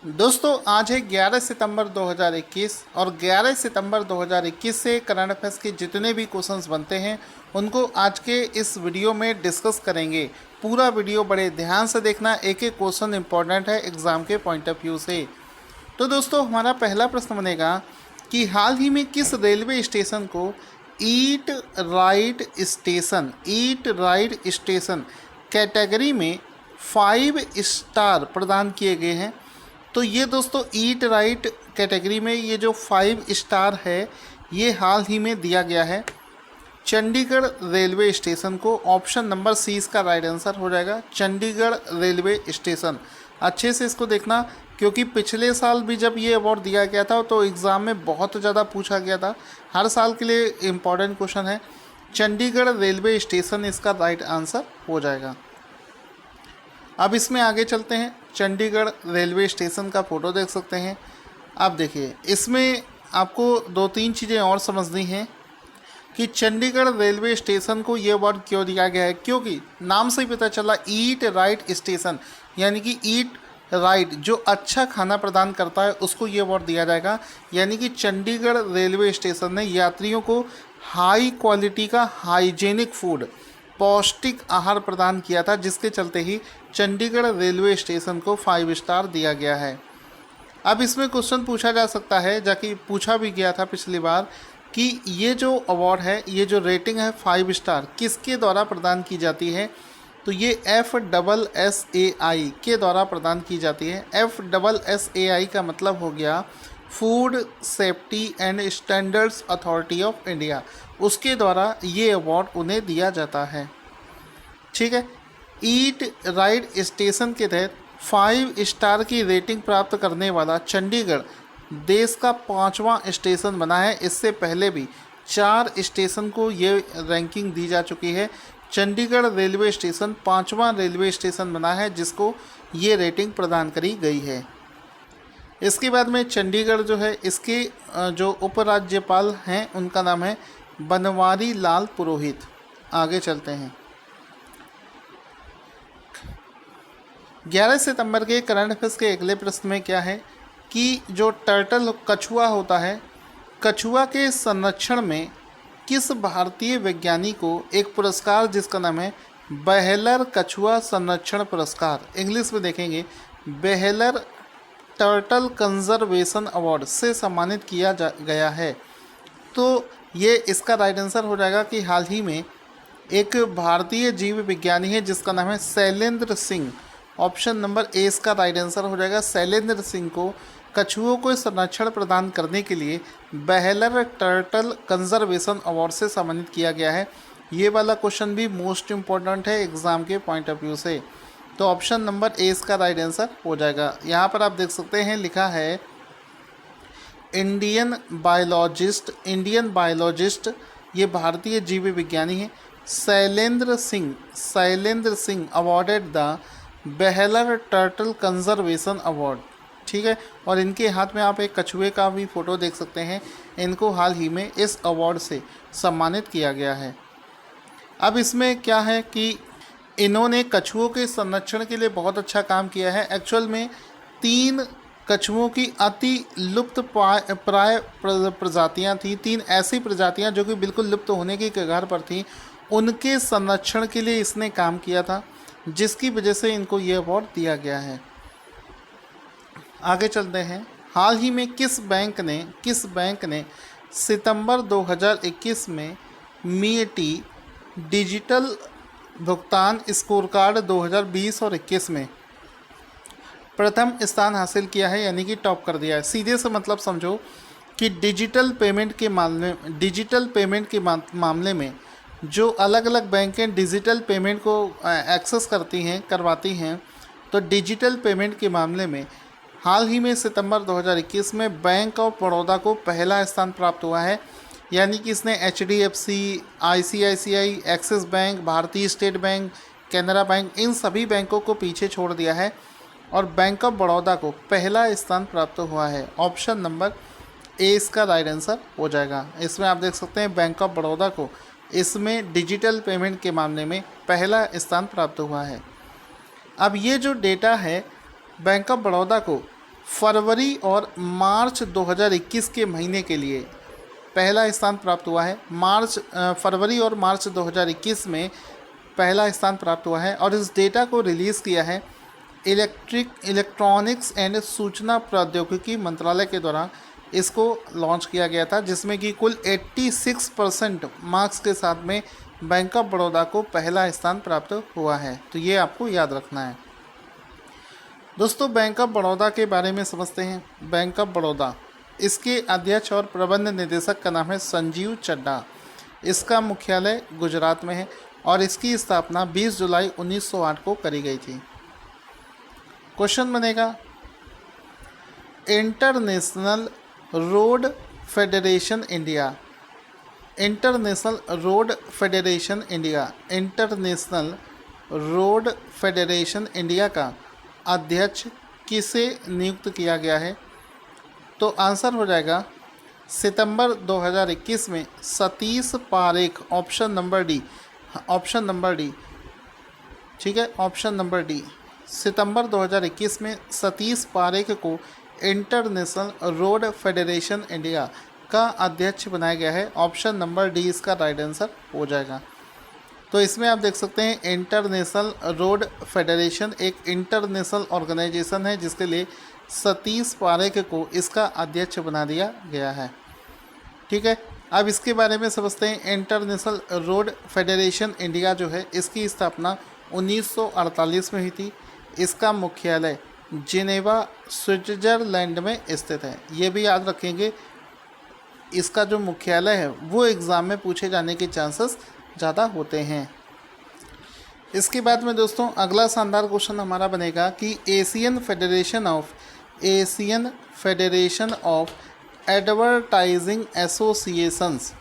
दोस्तों आज है 11 सितंबर 2021 और 11 सितंबर 2021 से करंट अफेयर्स के जितने भी क्वेश्चंस बनते हैं उनको आज के इस वीडियो में डिस्कस करेंगे। पूरा वीडियो बड़े ध्यान से देखना, एक एक क्वेश्चन इंपॉर्टेंट है एग्ज़ाम के पॉइंट ऑफ व्यू से। तो दोस्तों हमारा पहला प्रश्न बनेगा कि हाल ही में किस रेलवे स्टेशन को ईट राइट स्टेशन कैटेगरी में 5 स्टार प्रदान किए गए हैं। तो ये दोस्तों ईट राइट कैटेगरी में ये जो 5 स्टार है ये हाल ही में दिया गया है चंडीगढ़ रेलवे स्टेशन को। ऑप्शन नंबर सी इसका राइट आंसर हो जाएगा, चंडीगढ़ रेलवे स्टेशन। अच्छे से इसको देखना क्योंकि पिछले साल भी जब ये अवार्ड दिया गया था तो एग्ज़ाम में बहुत ज़्यादा पूछा गया था। हर साल के लिए इम्पॉर्टेंट क्वेश्चन है। चंडीगढ़ रेलवे स्टेशन इसका राइट आंसर हो जाएगा। अब इसमें आगे चलते हैं। चंडीगढ़ रेलवे स्टेशन का फ़ोटो देख सकते हैं। अब देखिए इसमें आपको 2-3 चीज़ें और समझनी हैं कि चंडीगढ़ रेलवे स्टेशन को ये अवार्ड क्यों दिया गया है। क्योंकि नाम से ही पता चला ईट राइट स्टेशन, यानी कि ईट राइट जो अच्छा खाना प्रदान करता है उसको ये अवार्ड दिया जाएगा। यानी कि चंडीगढ़ रेलवे स्टेशन ने यात्रियों को हाई क्वालिटी का हाइजेनिक फूड, पौष्टिक आहार प्रदान किया था, जिसके चलते ही चंडीगढ़ रेलवे स्टेशन को 5 स्टार दिया गया है। अब इसमें क्वेश्चन पूछा जा सकता है, जाकि पूछा भी गया था पिछली बार, कि ये जो अवार्ड है, ये जो रेटिंग है 5 स्टार किसके द्वारा प्रदान की जाती है। तो ये FSSAI के द्वारा प्रदान की जाती है। FSSAI का मतलब हो गया food safety and standards authority of India, उसके द्वारा ये अवार्ड उन्हें दिया जाता है। ठीक है। ईट राइट स्टेशन के तहत 5 स्टार की रेटिंग प्राप्त करने वाला चंडीगढ़ देश का 5वां स्टेशन बना है। इससे पहले भी 4 स्टेशन को ये रैंकिंग दी जा चुकी है। चंडीगढ़ रेलवे स्टेशन 5वां रेलवे स्टेशन बना है जिसको ये रेटिंग प्रदान करी गई है। इसके बाद में चंडीगढ़ जो है, इसके जो उपराज्यपाल हैं उनका नाम है बनवारी लाल पुरोहित। आगे चलते हैं। 11 सितंबर के करंट अफेयर्स के अगले प्रश्न में क्या है कि जो टर्टल कछुआ होता है, कछुआ के संरक्षण में किस भारतीय वैज्ञानिक को एक पुरस्कार जिसका नाम है बेहलर कछुआ संरक्षण पुरस्कार, इंग्लिश में देखेंगे बेहलर टर्टल कंजर्वेशन अवार्ड से सम्मानित किया गया है। तो ये इसका राइट आंसर हो जाएगा कि हाल ही में एक भारतीय जीव विज्ञानी है जिसका नाम है Shailendra Singh. Option number A इसका राइट आंसर हो जाएगा। शैलेंद्र सिंह को कछुओं को संरक्षण प्रदान करने के लिए बेहलर टर्टल कंजर्वेशन अवार्ड से सम्मानित किया गया है। ये वाला क्वेश्चन भी मोस्ट इम्पोर्टेंट है एग्ज़ाम के पॉइंट ऑफ व्यू से। तो ऑप्शन नंबर ए इसका राइट आंसर हो जाएगा। यहाँ पर आप देख सकते हैं लिखा है इंडियन बायोलॉजिस्ट, ये भारतीय जीव विज्ञानी है Shailendra Singh awarded the Behler turtle conservation award. ठीक है। और इनके हाथ में आप एक कछुए का भी फ़ोटो देख सकते हैं। इनको हाल ही में इस अवार्ड से सम्मानित किया गया है। अब इसमें क्या है कि इन्होंने कछुओं के संरक्षण के लिए बहुत अच्छा काम किया है। एक्चुअल में 3 कछुओं की अति लुप्त प्राय प्रजातियां थी, 3 ऐसी प्रजातियां जो कि बिल्कुल लुप्त होने की कगार पर थी, उनके संरक्षण के लिए इसने काम किया था, जिसकी वजह से इनको ये अवार्ड दिया गया है। आगे चलते हैं। हाल ही में किस बैंक ने सितंबर 2021 में मीटी डिजिटल भुगतान स्कोरकार्ड 2020 और 21 में प्रथम स्थान हासिल किया है, यानी कि टॉप कर दिया है। सीधे से मतलब समझो कि डिजिटल पेमेंट के मामले में जो अलग अलग बैंकें डिजिटल पेमेंट को एक्सेस करवाती हैं, तो डिजिटल पेमेंट के मामले में हाल ही में सितंबर 2021 में बैंक ऑफ बड़ौदा को पहला स्थान प्राप्त हुआ है। यानी कि इसने HDFC, ICICI, एक्सिस बैंक, भारतीय स्टेट बैंक, कैनरा बैंक, इन सभी बैंकों को पीछे छोड़ दिया है और बैंक ऑफ बड़ौदा को पहला स्थान प्राप्त हुआ है। ऑप्शन नंबर ए इसका राइट आंसर हो जाएगा। इसमें आप देख सकते हैं बैंक ऑफ बड़ौदा को इसमें डिजिटल पेमेंट के मामले में पहला स्थान प्राप्त हुआ है। अब ये जो डेटा है बैंक ऑफ बड़ौदा को फरवरी और मार्च 2021 के महीने के लिए पहला स्थान प्राप्त हुआ है। फरवरी और मार्च 2021 में पहला स्थान प्राप्त हुआ है और इस डेटा को रिलीज़ किया है इलेक्ट्रॉनिक्स एंड सूचना प्रौद्योगिकी मंत्रालय के द्वारा इसको लॉन्च किया गया था, जिसमें कि कुल 86% मार्क्स के साथ में बैंक ऑफ बड़ौदा को पहला स्थान प्राप्त हुआ है। तो ये आपको याद रखना है दोस्तों। बैंक ऑफ बड़ौदा के बारे में समझते हैं। बैंक ऑफ बड़ौदा, इसके अध्यक्ष और प्रबंध निदेशक का नाम है संजीव चड्ढा। इसका मुख्यालय गुजरात में है और इसकी स्थापना 20 जुलाई 1908 को करी गई थी। क्वेश्चन बनेगा, international road federation India, international road federation India, international road federation India का अध्यक्ष किसे नियुक्त किया गया है? तो आंसर हो जाएगा सितंबर 2021 में Satish Parekh, option number D, option number D, ठीक है, ऑप्शन नंबर डी। सितंबर 2021 में सतीश पारेख को इंटरनेशनल रोड फेडरेशन इंडिया का अध्यक्ष बनाया गया है। ऑप्शन नंबर डी इसका राइट आंसर हो जाएगा। तो इसमें आप देख सकते हैं इंटरनेशनल रोड फेडरेशन एक इंटरनेशनल ऑर्गेनाइजेशन है जिसके लिए सतीश पारेख को इसका अध्यक्ष बना दिया गया है। ठीक है, अब इसके बारे में समझते हैं। इंटरनेशनल रोड फेडरेशन इंडिया जो है इसकी स्थापना 1948 में हुई थी। इसका मुख्यालय जिनेवा स्विट्जरलैंड में स्थित है। ये भी याद रखेंगे, इसका जो मुख्यालय है वो एग्ज़ाम में पूछे जाने के चांसेस ज़्यादा होते हैं। इसके बाद में दोस्तों अगला शानदार क्वेश्चन हमारा बनेगा कि Asian federation of advertising associations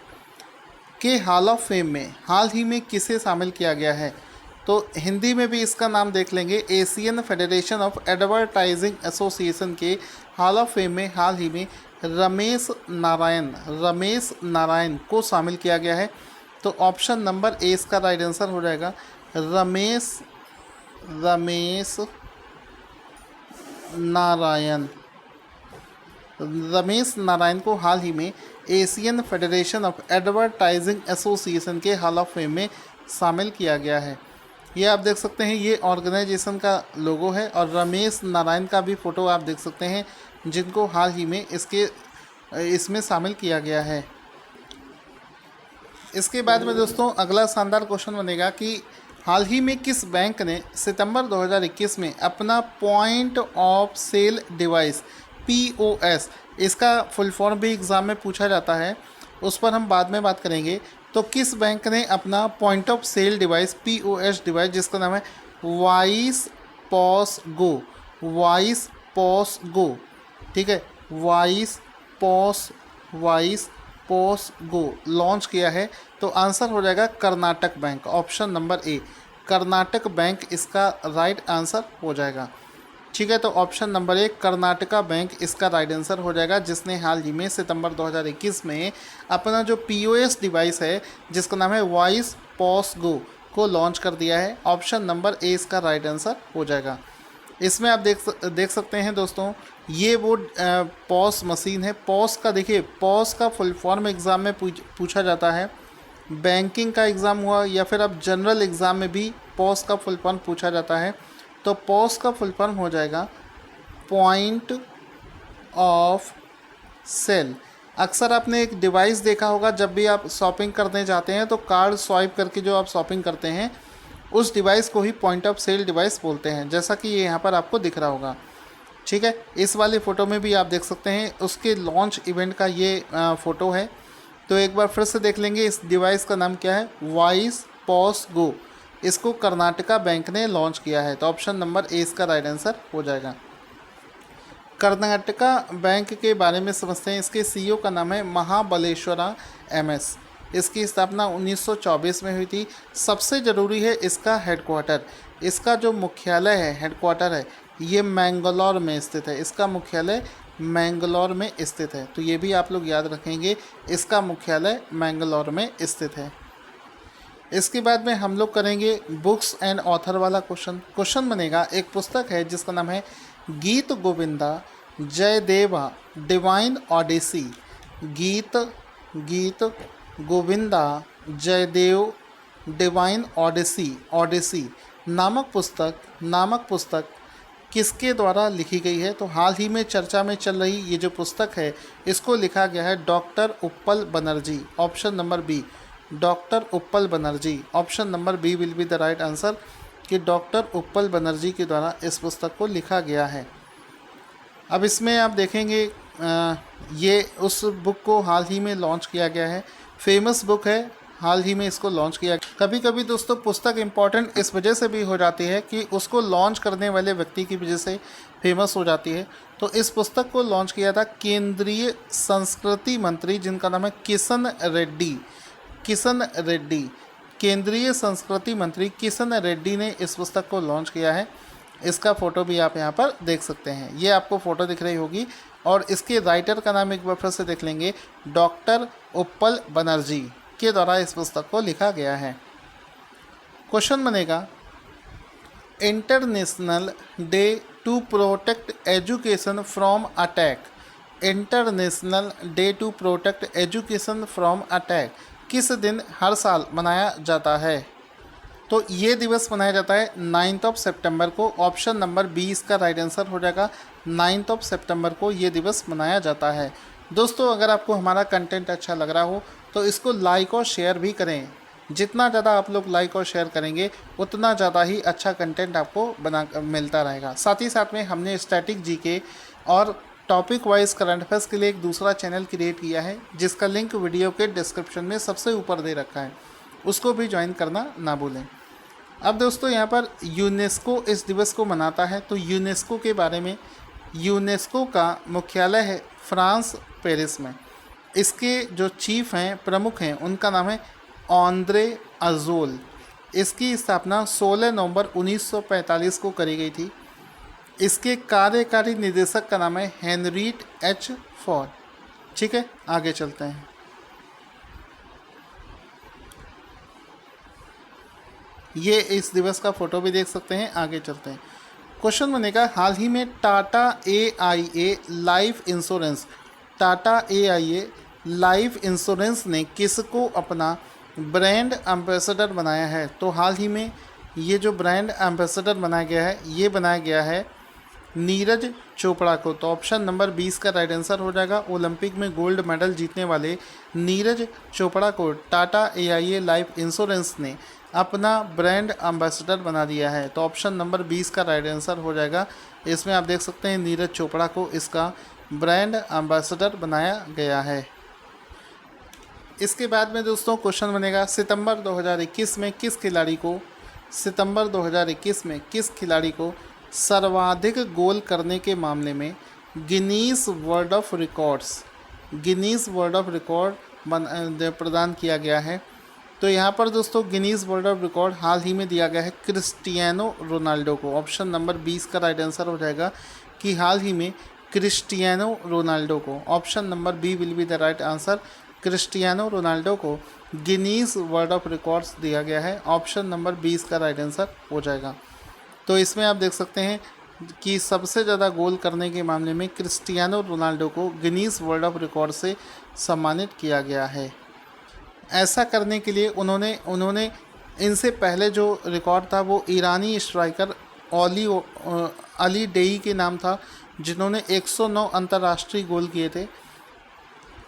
के हॉल ऑफ फेम में हाल ही में किसे शामिल किया गया है? तो हिंदी में भी इसका नाम देख लेंगे। Asian federation of advertising association के हॉल ऑफ फेम में हाल ही में रमेश नारायण को शामिल किया गया है। तो ऑप्शन नंबर ए इसका राइट आंसर हो जाएगा। रमेश नारायण को हाल ही में Asian federation of advertising association के हॉल ऑफ फेम में शामिल किया गया है। ये आप देख सकते हैं, ये ऑर्गेनाइजेशन का लोगो है और रमेश नारायण का भी फ़ोटो आप देख सकते हैं जिनको हाल ही में इसमें शामिल किया गया है। इसके बाद में दोस्तों अगला शानदार क्वेश्चन बनेगा कि हाल ही में किस बैंक ने सितंबर 2021 में अपना point of sale device POS, इसका फुल फॉर्म भी एग्ज़ाम में पूछा जाता है, उस पर हम बाद में बात करेंगे। तो किस बैंक ने अपना point of sale device POS device जिसका नाम है वाइस पॉस गो, ठीक है, वाइस पॉस गो लॉन्च किया है? तो आंसर हो जाएगा Karnataka bank, option number A, Karnataka bank इसका राइट आंसर हो जाएगा। ठीक है, तो option number A Karnataka bank इसका राइट आंसर हो जाएगा, जिसने हाल ही में सितंबर 2021 में अपना जो POS डिवाइस है जिसका नाम है वॉइस पॉस गो को लॉन्च कर दिया है। ऑप्शन नंबर ए इसका राइट आंसर हो जाएगा। इसमें आप देख सकते हैं दोस्तों, ये वो पॉस मशीन है। पॉस का देखिए, पॉस का फुल फॉर्म एग्ज़ाम में पूछा जाता है। बैंकिंग का एग्ज़ाम हुआ या फिर अब जनरल एग्ज़ाम में भी पॉस का फुल फॉर्म पूछा जाता है। तो पॉस का फुल फॉर्म हो जाएगा पॉइंट ऑफ सेल। अक्सर आपने एक डिवाइस देखा होगा, जब भी आप शॉपिंग करने जाते हैं तो कार्ड स्वाइप करके जो आप शॉपिंग करते हैं उस डिवाइस को ही पॉइंट ऑफ सेल डिवाइस बोलते हैं, जैसा कि ये यहाँ पर आपको दिख रहा होगा। ठीक है, इस वाली फ़ोटो में भी आप देख सकते हैं उसके लॉन्च इवेंट का ये फ़ोटो है। तो एक बार फिर से देख लेंगे, इस डिवाइस का नाम क्या है? वॉइस पॉस गो। इसको कर्नाटका बैंक ने लॉन्च किया है। तो ऑप्शन नंबर ए इसका राइट आंसर हो जाएगा। कर्नाटका बैंक के बारे में समझते हैं। इसके CEO का नाम है महाबलेश्वरा MS। इसकी स्थापना 1924 में हुई थी। सबसे ज़रूरी है इसका हेडक्वार्टर, इसका जो मुख्यालय है, हेडक्वार्टर है, ये मैंगलोर में स्थित है। इसका मुख्यालय मैंगलोर में स्थित है। तो ये भी आप लोग याद रखेंगे, इसका मुख्यालय मैंगलोर में स्थित है। इसके बाद में हम लोग करेंगे बुक्स एंड ऑथर वाला क्वेश्चन बनेगा। एक पुस्तक है जिसका नाम है गीत गोविंदा जयदेवा डिवाइन ओडिसी, गीत गीत गोविंदा जयदेव डिवाइन ओडिसी नामक पुस्तक किसके द्वारा लिखी गई है? तो हाल ही में चर्चा में चल रही ये जो पुस्तक है इसको लिखा गया है doctor Utpal Banerjee. Option number B, doctor Utpal Banerjee. Option number B will be the right answer कि डॉक्टर उत्पल बनर्जी के द्वारा इस पुस्तक को लिखा गया है। अब इसमें आप देखेंगे ये उस बुक को हाल ही में लॉन्च किया गया है, फेमस बुक है, हाल ही में इसको लॉन्च किया। कभी कभी दोस्तों पुस्तक इम्पॉर्टेंट इस वजह से भी हो जाती है कि उसको लॉन्च करने वाले व्यक्ति की वजह से फेमस हो जाती है। तो इस पुस्तक को लॉन्च किया था केंद्रीय संस्कृति मंत्री जिनका नाम है किशन रेड्डी। केंद्रीय संस्कृति मंत्री किशन रेड्डी ने इस पुस्तक को लॉन्च किया है। इसका फ़ोटो भी आप यहाँ पर देख सकते हैं, ये आपको फ़ोटो दिख रही होगी। और इसके राइटर का नाम एक बार फिर से देख लेंगे, डॉक्टर उत्पल बनर्जी के द्वारा इस पुस्तक को लिखा गया है। क्वेश्चन बनेगा, international day to protect education from attack. International day to protect education from attack किस दिन हर साल मनाया जाता है? तो ये दिवस मनाया जाता है 9 सितंबर को। ऑप्शन नंबर बी इसका राइट आंसर हो जाएगा। 9 सितंबर को ये दिवस मनाया जाता है। दोस्तों अगर आपको हमारा कंटेंट अच्छा लग रहा हो तो इसको लाइक और शेयर भी करें। जितना ज़्यादा आप लोग लाइक और शेयर करेंगे उतना ज़्यादा ही अच्छा कंटेंट आपको मिलता रहेगा। साथ ही साथ में हमने स्टैटिक जीके और टॉपिक वाइज करंट अफेयर्स के लिए एक दूसरा चैनल क्रिएट किया है जिसका लिंक वीडियो के डिस्क्रिप्शन में सबसे ऊपर दे रखा है, उसको भी ज्वाइन करना ना भूलें। अब दोस्तों यहाँ पर यूनेस्को इस दिवस को मनाता है। तो यूनेस्को के बारे में, यूनेस्को का मुख्यालय है फ्रांस पेरिस में। इसके जो चीफ हैं, प्रमुख हैं, उनका नाम है ऑन्द्रे अजोल। इसकी स्थापना 16 नवंबर 1945 को करी गई थी। इसके कार्यकारी निदेशक का नाम है हेनरीट एच फॉर। ठीक है, आगे चलते हैं। ये इस दिवस का फोटो भी देख सकते हैं। आगे चलते हैं। क्वेश्चन बनेगा, हाल ही में टाटा AIA लाइफ इंश्योरेंस ने किसको अपना ब्रांड एम्बेसडर बनाया है? तो हाल ही में ये जो ब्रांड एम्बेसडर बनाया गया है ये बनाया गया है नीरज चोपड़ा को। तो ऑप्शन नंबर 20 का राइट आंसर हो जाएगा। ओलंपिक में गोल्ड मेडल जीतने वाले नीरज चोपड़ा को टाटा AIA लाइफ इंश्योरेंस ने अपना ब्रांड एम्बेसडर बना दिया है। तो ऑप्शन नंबर 20 का राइट आंसर हो जाएगा। इसमें आप देख सकते हैं नीरज चोपड़ा को इसका ब्रांड एम्बेसडर बनाया गया है। इसके बाद में दोस्तों क्वेश्चन बनेगा, सितंबर 2021 में किस खिलाड़ी को सर्वाधिक गोल करने के मामले में गिनीज वर्ल्ड ऑफ रिकॉर्ड प्रदान किया गया है? तो यहाँ पर दोस्तों गिनीज वर्ल्ड ऑफ रिकॉर्ड हाल ही में दिया गया है क्रिस्टियानो रोनाल्डो को। ऑप्शन नंबर 20 का राइट आंसर हो जाएगा कि हाल ही में क्रिस्टियानो रोनाल्डो को। Option number B will be the right answer. Cristiano Ronaldo को गिनीज वर्ल्ड ऑफ रिकॉर्ड्स दिया गया है। ऑप्शन नंबर 20 का राइट आंसर हो जाएगा। तो इसमें आप देख सकते हैं कि सबसे ज़्यादा गोल करने के मामले में क्रिस्टियानो रोनाल्डो को गिनीज वर्ल्ड ऑफ रिकॉर्ड से सम्मानित किया गया है। ऐसा करने के लिए उन्होंने इनसे पहले जो रिकॉर्ड था वो ईरानी स्ट्राइकर अली डेई के नाम था, जिन्होंने 109 अंतर्राष्ट्रीय गोल किए थे।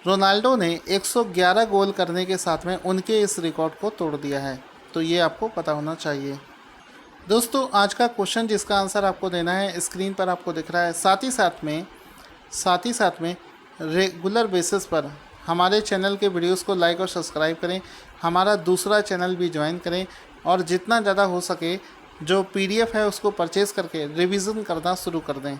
रोनाल्डो ने 111 गोल करने के साथ में उनके इस रिकॉर्ड को तोड़ दिया है। तो ये आपको पता होना चाहिए। दोस्तों आज का क्वेश्चन जिसका आंसर आपको देना है स्क्रीन पर आपको दिख रहा है। साथ ही साथ में रेगुलर बेसिस पर हमारे चैनल के वीडियोस को लाइक और सब्सक्राइब करें। हमारा दूसरा चैनल भी ज्वाइन करें और जितना ज़्यादा हो सके जो PDF है उसको परचेज़ करके रिवीजन करना शुरू कर दें।